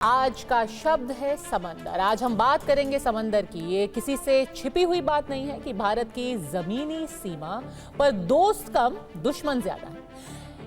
आज का शब्द है समंदर। आज हम बात करेंगे समंदर की। ये किसी से छिपी हुई बात नहीं है कि भारत की जमीनी सीमा पर दोस्त कम दुश्मन ज्यादा है।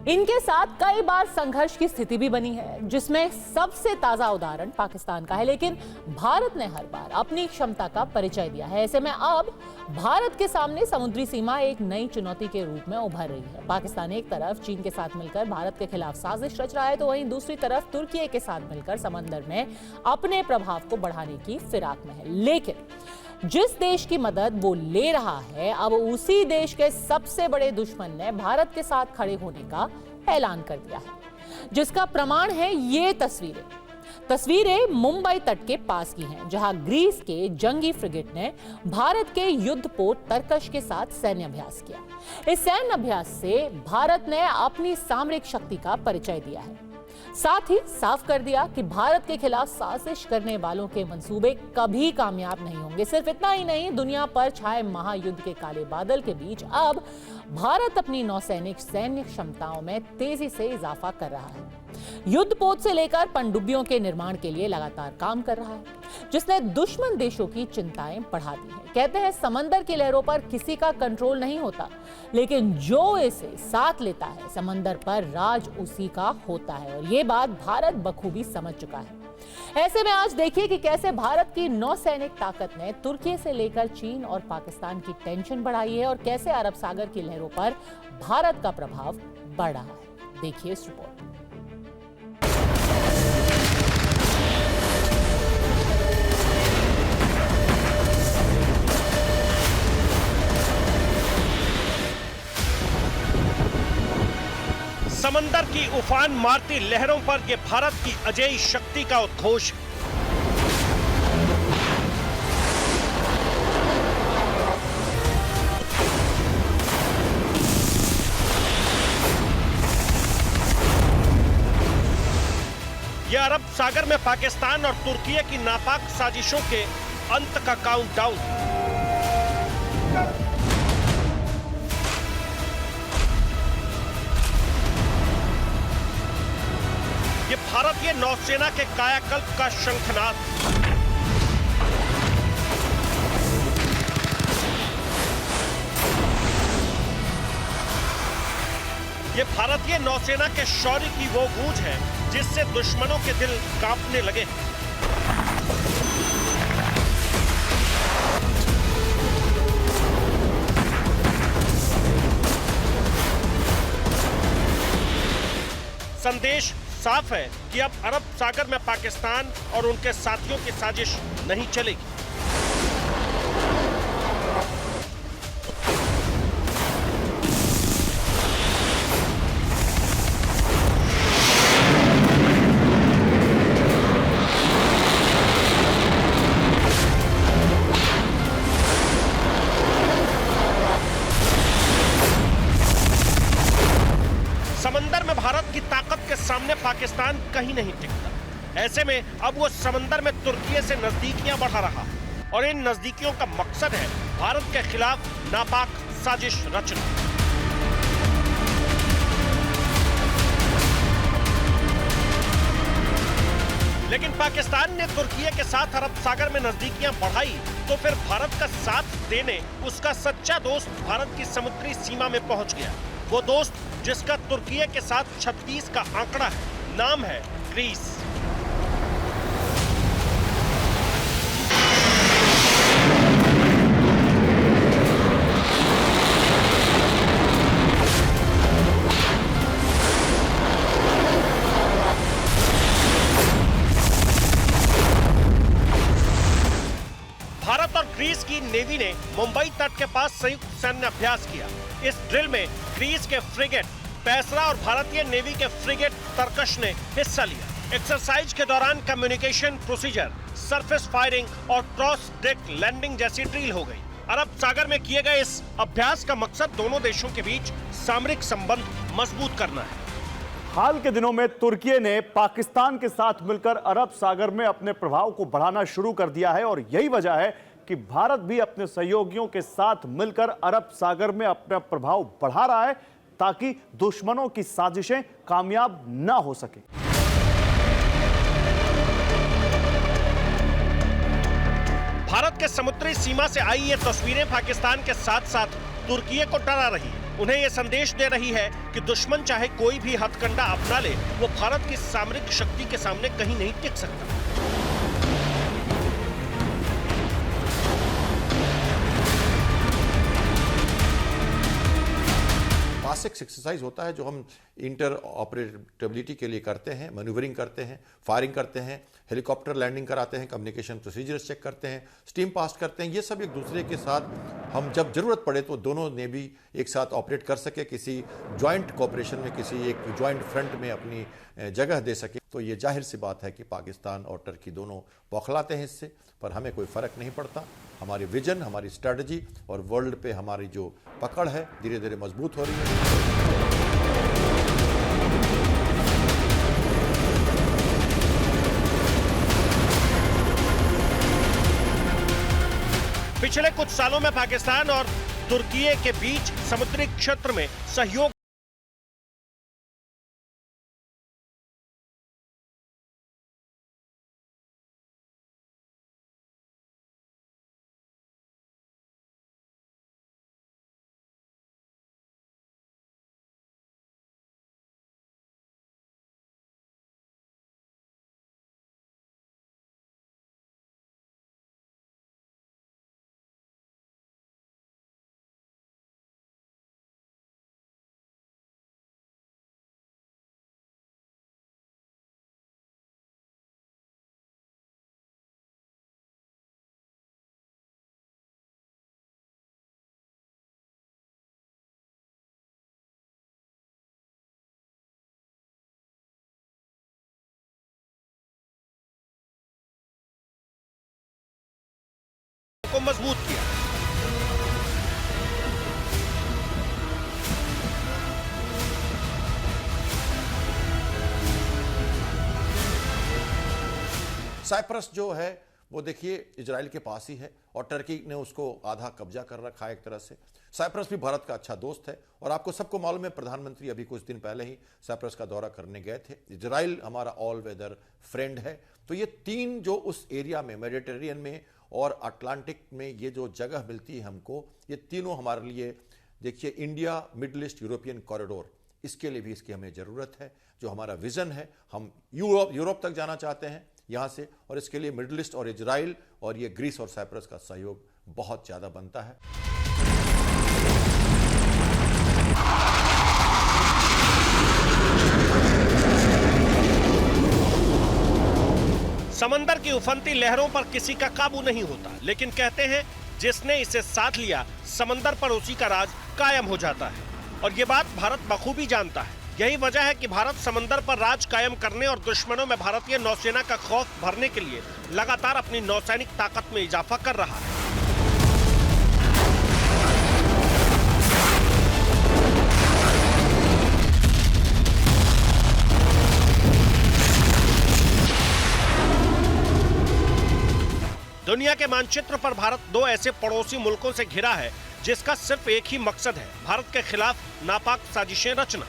इनके साथ कई बार संघर्ष की स्थिति भी बनी है, जिसमें सबसे ताजा उदाहरण पाकिस्तान का है। लेकिन भारत ने हर बार अपनी क्षमता का परिचय दिया है। ऐसे में अब भारत के सामने समुद्री सीमा एक नई चुनौती के रूप में उभर रही है। पाकिस्तान एक तरफ चीन के साथ मिलकर भारत के खिलाफ साजिश रच रहा है, तो वहीं दूसरी तरफ तुर्की के साथ मिलकर समंदर में अपने प्रभाव को बढ़ाने की फिराक में है। लेकिन जिस देश की मदद वो ले रहा है, अब उसी देश के सबसे बड़े दुश्मन ने भारत के साथ खड़े होने का ऐलान कर दिया है, जिसका प्रमाण है ये तस्वीरें मुंबई तट के पास की हैं, जहां ग्रीस के जंगी फ्रिगेट ने भारत के युद्धपोत तरकश के साथ सैन्य अभ्यास किया। इस सैन्य अभ्यास से भारत ने अपनी सामरिक शक्ति का परिचय दिया है, साथ ही साफ कर दिया कि भारत के खिलाफ साजिश करने वालों के मंसूबे कभी कामयाब नहीं होंगे। सिर्फ इतना ही नहीं, दुनिया पर छाए महायुद्ध के काले बादल के बीच अब भारत अपनी नौसैनिक सैन्य क्षमताओं में तेजी से इजाफा कर रहा है। युद्धपोत से लेकर पनडुब्बियों के निर्माण के लिए लगातार काम कर रहा है, जिसने दुश्मन देशों की चिंताएं बढ़ा दी हैं। कहते हैं समंदर की लहरों पर किसी का कंट्रोल नहीं होता, लेकिन जो इसे साथ लेता है समंदर पर राज उसी का होता है। और ये बात भारत बखूबी समझ चुका है। ऐसे में आज देखिए कि कैसे भारत की नौसैनिक ताकत ने तुर्की से लेकर चीन और पाकिस्तान की टेंशन बढ़ाई है, और कैसे अरब सागर की लहरों पर भारत का प्रभाव बढ़ रहा है। देखिए इस रिपोर्ट। समंदर की उफान मारती लहरों पर यह भारत की अजेय शक्ति का उद्घोष है। यह अरब सागर में पाकिस्तान और तुर्की की नापाक साजिशों के अंत का काउंटडाउन। ये भारतीय नौसेना के कायाकल्प का शंखनाद। ये भारतीय नौसेना के शौर्य की वो गूंज है जिससे दुश्मनों के दिल कांपने लगे। संदेश साफ है कि अब अरब सागर में पाकिस्तान और उनके साथियों की साजिश नहीं चलेगी। समंदर में भारत की ताकत के सामने पाकिस्तान कहीं नहीं टिकता। ऐसे में अब वो समंदर में तुर्की से नजदीकियां बढ़ा रहा, और इन नजदीकियों का मकसद है भारत के खिलाफ नापाक साजिश रचना। लेकिन पाकिस्तान ने तुर्की के साथ अरब सागर में नजदीकियां बढ़ाई, तो फिर भारत का साथ देने उसका सच्चा दोस्त भारत की समुद्री सीमा में पहुंच गया। वो दोस्त जिसका तुर्की के साथ 36 का आंकड़ा है, नाम है ग्रीस। भारत और ग्रीस की नेवी ने मुंबई तट के पास संयुक्त सैन्य अभ्यास किया। इस ड्रिल में ग्रीस के फ्रिगेट पैसरा और भारतीय नेवी के फ्रिगेट तरकश ने हिस्सा लिया। एक्सरसाइज के दौरान कम्युनिकेशन प्रोसीजर, सरफेस फायरिंग और क्रॉस डेक लैंडिंग जैसी ड्रिल हो गई। अरब सागर में किए गए इस अभ्यास का मकसद दोनों देशों के बीच सामरिक संबंध मजबूत करना है। हाल के दिनों में तुर्की ने पाकिस्तान के साथ मिलकर अरब सागर में अपने प्रभाव को बढ़ाना शुरू कर दिया है, और यही वजह है कि भारत भी अपने सहयोगियों के साथ मिलकर अरब सागर में अपना प्रभाव बढ़ा रहा है ताकि दुश्मनों की साजिशें कामयाब ना हो सके। के समुद्री सीमा से आई ये तस्वीरें पाकिस्तान के साथ साथ तुर्की को डरा रही है। उन्हें ये संदेश दे रही है कि दुश्मन चाहे कोई भी हथकंडा अपना ले, वो भारत की सामरिक शक्ति के सामने कहीं नहीं टिक सकता। क्लासिक एक्सरसाइज होता है जो हम इंटर ऑपरेटेबिलिटी के लिए करते हैं, मैन्यूवरिंग करते हैं, फायरिंग करते हैं, हेलीकॉप्टर लैंडिंग कराते हैं, कम्युनिकेशन प्रोसीजर्स चेक करते हैं, स्टीम पास करते हैं। ये सब एक दूसरे के साथ हम जब जरूरत पड़े तो दोनों नेवी एक साथ ऑपरेट कर सके, किसी ज्वाइंट कोऑपरेशन में, किसी एक ज्वाइंट फ्रंट में अपनी जगह दे सके। तो ये जाहिर सी बात है कि पाकिस्तान और टर्की दोनों बौखलाते हैं इससे, पर हमें कोई फर्क नहीं पड़ता। हमारी विजन, हमारी स्ट्रेटजी और वर्ल्ड पे हमारी जो पकड़ है धीरे धीरे मजबूत हो रही है। पिछले कुछ सालों में पाकिस्तान और तुर्की के बीच समुद्री क्षेत्र में सहयोग को मजबूत किया। साइप्रस जो है वो देखिए इजराइल के पास ही है और टर्की ने उसको आधा कब्जा कर रखा है एक तरह से। साइप्रस भी भारत का अच्छा दोस्त है और आपको सबको मालूम है प्रधानमंत्री अभी कुछ दिन पहले ही साइप्रस का दौरा करने गए थे। इजराइल हमारा ऑल वेदर फ्रेंड है। तो ये तीन जो उस एरिया में मेडिटेरियन में और अटलांटिक में ये जो जगह मिलती है हमको, ये तीनों हमारे लिए देखिए India middle east European corridor, इसके लिए भी इसकी हमें ज़रूरत है। जो हमारा विज़न है, हम यूरोप तक जाना चाहते हैं यहाँ से, और इसके लिए मिडल ईस्ट और इजराइल और ये ग्रीस और साइप्रस का सहयोग बहुत ज़्यादा बनता है। समंदर की उफनती लहरों पर किसी का काबू नहीं होता, लेकिन कहते हैं जिसने इसे साथ लिया समंदर पर उसी का राज कायम हो जाता है। और ये बात भारत बखूबी जानता है। यही वजह है कि भारत समंदर पर राज कायम करने और दुश्मनों में भारतीय नौसेना का खौफ भरने के लिए लगातार अपनी नौसैनिक ताकत में इजाफा कर रहा है। दुनिया के मानचित्र पर भारत दो ऐसे पड़ोसी मुल्कों से घिरा है जिसका सिर्फ एक ही मकसद है, भारत के खिलाफ नापाक साजिशें रचना।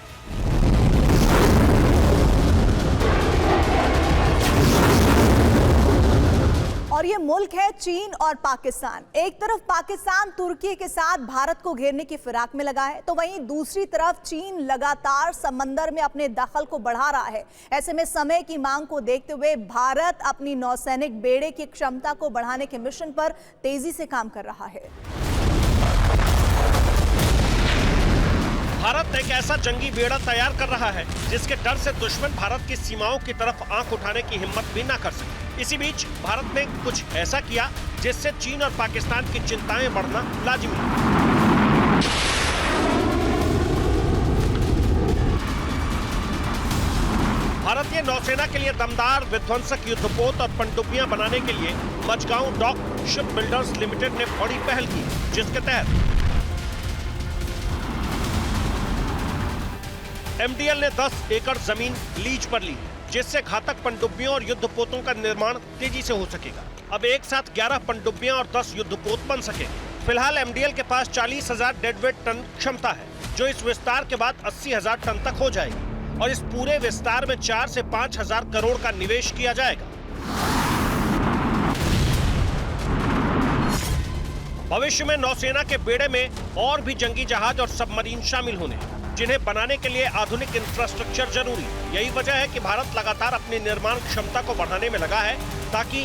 और ये मुल्क है चीन और पाकिस्तान। एक तरफ पाकिस्तान तुर्की के साथ भारत को घेरने की फिराक में लगा है, तो वहीं दूसरी तरफ चीन लगातार समंदर में अपने दखल को बढ़ा रहा है। ऐसे में समय की मांग को देखते हुए भारत अपनी नौसैनिक बेड़े की क्षमता को बढ़ाने के मिशन पर तेजी से काम कर रहा है। भारत एक ऐसा जंगी बेड़ा तैयार कर रहा है जिसके डर से दुश्मन भारत की सीमाओं की तरफ आंख उठाने की हिम्मत भी ना कर सके। इसी बीच भारत ने कुछ ऐसा किया जिससे चीन और पाकिस्तान की चिंताएं बढ़ना लाजिमी है। भारतीय नौसेना के लिए दमदार विध्वंसक युद्धपोत और पनडुब्बियां बनाने के लिए Mazagon Dock Shipbuilders Limited ने बड़ी पहल की, जिसके तहत एमडीएल ने 10 एकड़ जमीन लीज पर ली, जिससे घातक पनडुब्बियों और युद्धपोतों का निर्माण तेजी से हो सकेगा। अब एक साथ 11 पनडुब्बियां और 10 युद्धपोत बन सकेंगे। फिलहाल एमडीएल के पास 40,000 डेडवेट टन क्षमता है, जो इस विस्तार के बाद 80,000 टन तक हो जाएगी और इस पूरे विस्तार में 4 से 5,000 करोड़ का निवेश किया जाएगा। भविष्य में नौसेना के बेड़े में और भी जंगी जहाज और सबमरीन शामिल होने, जिन्हें बनाने के लिए आधुनिक इंफ्रास्ट्रक्चर जरूरी। यही वजह है कि भारत लगातार अपनी निर्माण क्षमता को बढ़ाने में लगा है ताकि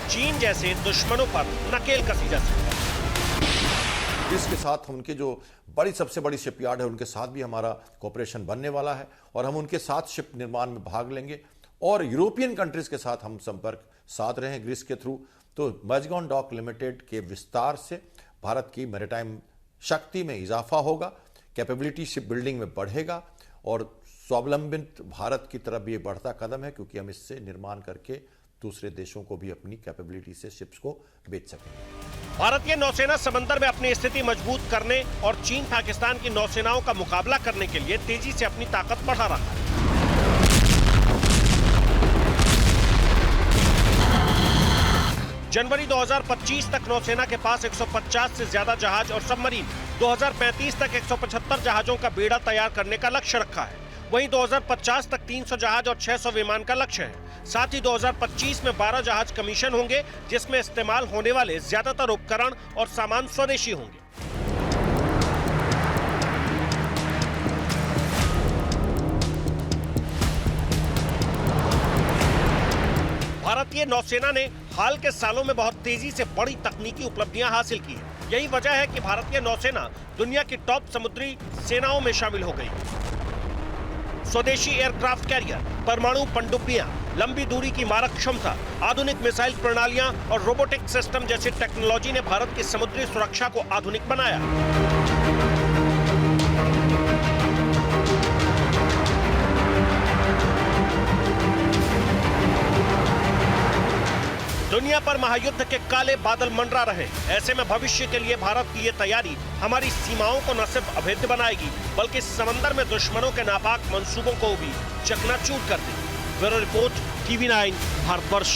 चीन जैसे दुश्मनों पर नकेल कसी जा सके। इसके साथ उनके जो सबसे बड़ी शिपयार्ड है उनके साथ भी हमारा कोऑपरेशन बनने वाला है और हम उनके साथ शिप निर्माण में भाग लेंगे और यूरोपियन कंट्रीज के साथ हम संपर्क साध रहे हैं ग्रीस के थ्रू। तो मैजगॉन डॉक लिमिटेड के विस्तार से भारत की मैरीटाइम शक्ति में इजाफा होगा, कैपेबिलिटी शिप बिल्डिंग में बढ़ेगा और स्वावलंबित भारत की तरफ ये बढ़ता कदम है, क्योंकि हम इससे निर्माण करके दूसरे देशों को भी अपनी कैपेबिलिटी से शिप्स को बेच सकेंगे। भारतीय नौसेना समंदर में अपनी स्थिति मजबूत करने और चीन पाकिस्तान की नौसेनाओं का मुकाबला करने के लिए तेजी से अपनी ताकत बढ़ा रहा है। जनवरी 2025 तक नौसेना के पास 150 से ज्यादा जहाज और सबमरीन, 2035 तक 175 जहाजों का बेड़ा तैयार करने का लक्ष्य रखा है। वहीं 2050 तक 300 जहाज और 600 विमान का लक्ष्य है। साथ ही 2025 में 12 जहाज कमीशन होंगे, जिसमें इस्तेमाल होने वाले ज्यादातर उपकरण और सामान स्वदेशी होंगे। भारतीय नौसेना ने हाल के सालों में बहुत तेजी से बड़ी तकनीकी उपलब्धियां हासिल की है। यही वजह है कि भारतीय नौसेना दुनिया की टॉप समुद्री सेनाओं में शामिल हो गई। स्वदेशी एयरक्राफ्ट कैरियर, परमाणु पनडुब्बियां, लंबी दूरी की मारक क्षमता, आधुनिक मिसाइल प्रणालियां और रोबोटिक सिस्टम जैसी टेक्नोलॉजी ने भारत की समुद्री सुरक्षा को आधुनिक बनाया। दुनिया पर महायुद्ध के काले बादल मंडरा रहे। ऐसे में भविष्य के लिए भारत की ये तैयारी हमारी सीमाओं को न सिर्फ अभेद्य बनाएगी, बल्कि समंदर में दुश्मनों के नापाक मंसूबों को भी चकनाचूर कर देगी। Bureau report, TV9, Bharatvarsh.